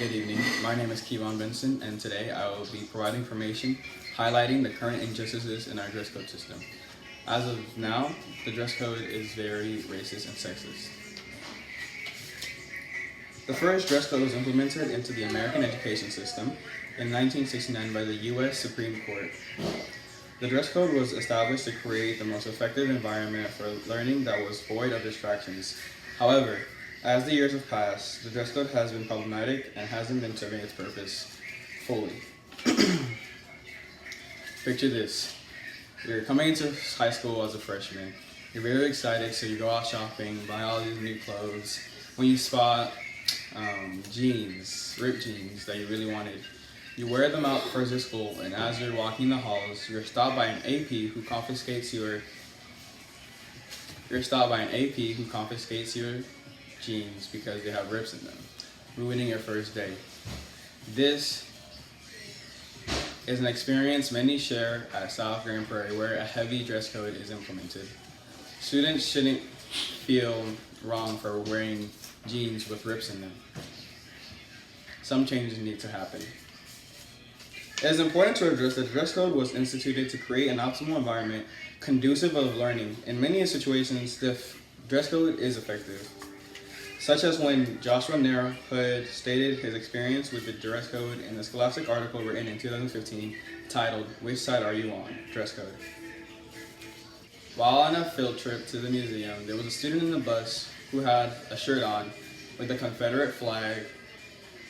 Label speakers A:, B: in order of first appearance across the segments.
A: Good evening. My name is Kevon Benson, and today I will be providing information highlighting the current injustices in our dress code system. As of now, the dress code is very racist and sexist. The first dress code was implemented into the American education system in 1969 by the U.S. Supreme Court. The dress code was established to create the most effective environment for learning that was void of distractions. However, as the years have passed, the dress code has been problematic and hasn't been serving its purpose fully. Picture this. You're coming into high school as a freshman. You're very excited, so you go out shopping, buy all these new clothes. When you spot jeans, ripped jeans that you really wanted, you wear them out first of school, and as you're walking the halls, you're stopped by an AP who confiscates your jeans because they have rips in them, ruining your first day. This is an experience many share at South Grand Prairie, where a heavy dress code is implemented. Students shouldn't feel wrong for wearing jeans with rips in them. Some changes need to happen. It is important to address that the dress code was instituted to create an optimal environment conducive of learning. In many situations, the dress code is effective, such as when Joshua Nair Hood stated his experience with the dress code in a Scholastic article written in 2015 titled, "Which Side Are You On? Dress Code." While on a field trip to the museum, there was a student in the bus who had a shirt on with the Confederate flag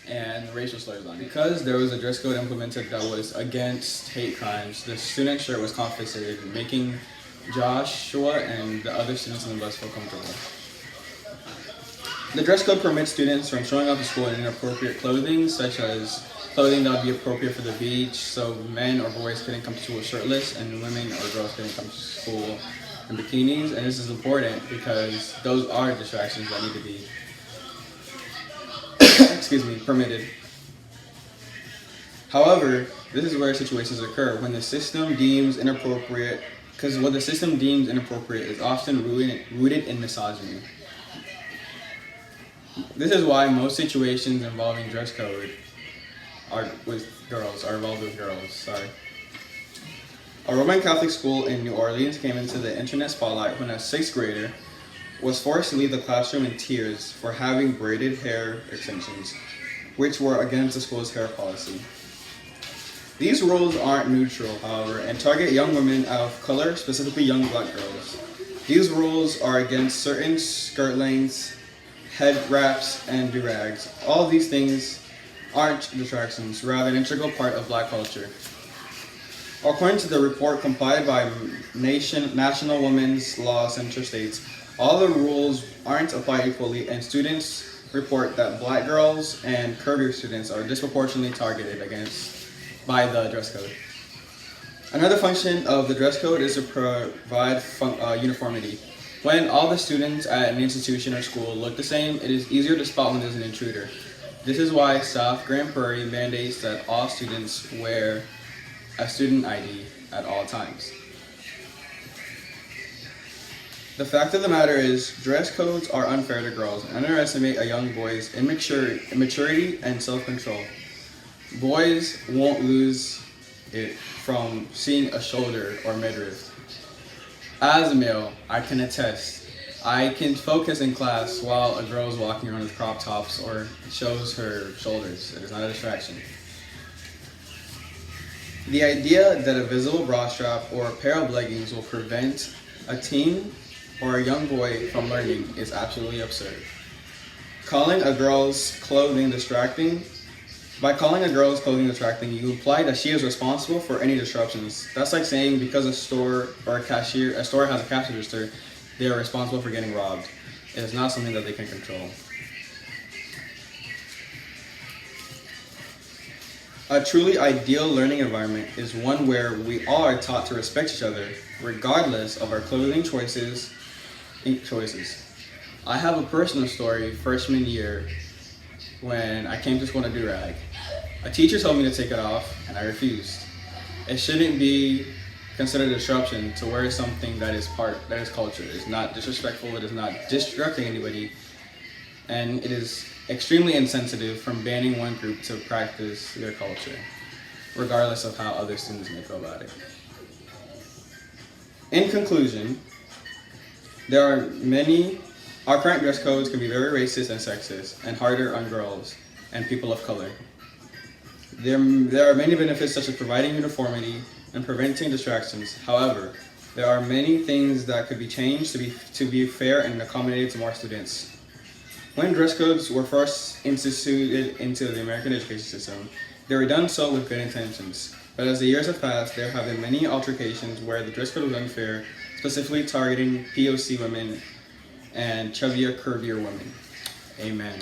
A: and racial slurs on. Because there was a dress code implemented that was against hate crimes, the student's shirt was confiscated, making Joshua and the other students in the bus feel comfortable. The dress code permits students from showing up to school in inappropriate clothing, such as clothing that would be appropriate for the beach, so men or boys couldn't come to school shirtless, and women or girls couldn't come to school in bikinis. And this is important because those are distractions that need to be permitted. However, this is where situations occur when the system deems inappropriate, because what the system deems inappropriate is often rooted in misogyny. This is why most situations involving dress code are involved with girls. A Roman Catholic school in New Orleans came into the internet spotlight when a 6th grader was forced to leave the classroom in tears for having braided hair extensions, which were against the school's hair policy. These rules aren't neutral, however, and target young women of color, specifically young black girls. These rules are against certain skirt lengths, head wraps, and do-rags. All of these things aren't distractions, rather an integral part of black culture. According to the report compiled by National Women's Law Center states, all the rules aren't applied equally, and students report that black girls and curvier students are disproportionately targeted by the dress code. Another function of the dress code is to provide uniformity. When all the students at an institution or school look the same, it is easier to spot when there's an intruder. This is why South Grand Prairie mandates that all students wear a student ID at all times. The fact of the matter is, dress codes are unfair to girls and underestimate a young boy's immaturity and self-control. Boys won't lose it from seeing a shoulder or midriff. As a male, I can attest, I can focus in class while a girl is walking around with crop tops or shows her shoulders. It is not a distraction. The idea that a visible bra strap or a pair of leggings will prevent a teen or a young boy from learning is absolutely absurd. By calling a girl's clothing distracting, you imply that she is responsible for any disruptions. That's like saying because a store has a cash register, they are responsible for getting robbed. It is not something that they can control. A truly ideal learning environment is one where we all are taught to respect each other, regardless of our clothing choices. I have a personal story freshman year when I came to school in a do-rag. A teacher told me to take it off, and I refused. It shouldn't be considered a disruption to wear something that is culture. It's not disrespectful, it is not disrupting anybody. and it is extremely insensitive from banning one group to practice their culture, regardless of how other students may feel about it. In conclusion, our current dress codes can be very racist and sexist, and harder on girls and people of color. There are many benefits such as providing uniformity and preventing distractions. However, there are many things that could be changed to be fair and accommodated to more students. When dress codes were first instituted into the American education system, they were done so with good intentions. But as the years have passed, there have been many altercations where the dress code was unfair, specifically targeting POC women and chubbier, curvier women. Amen.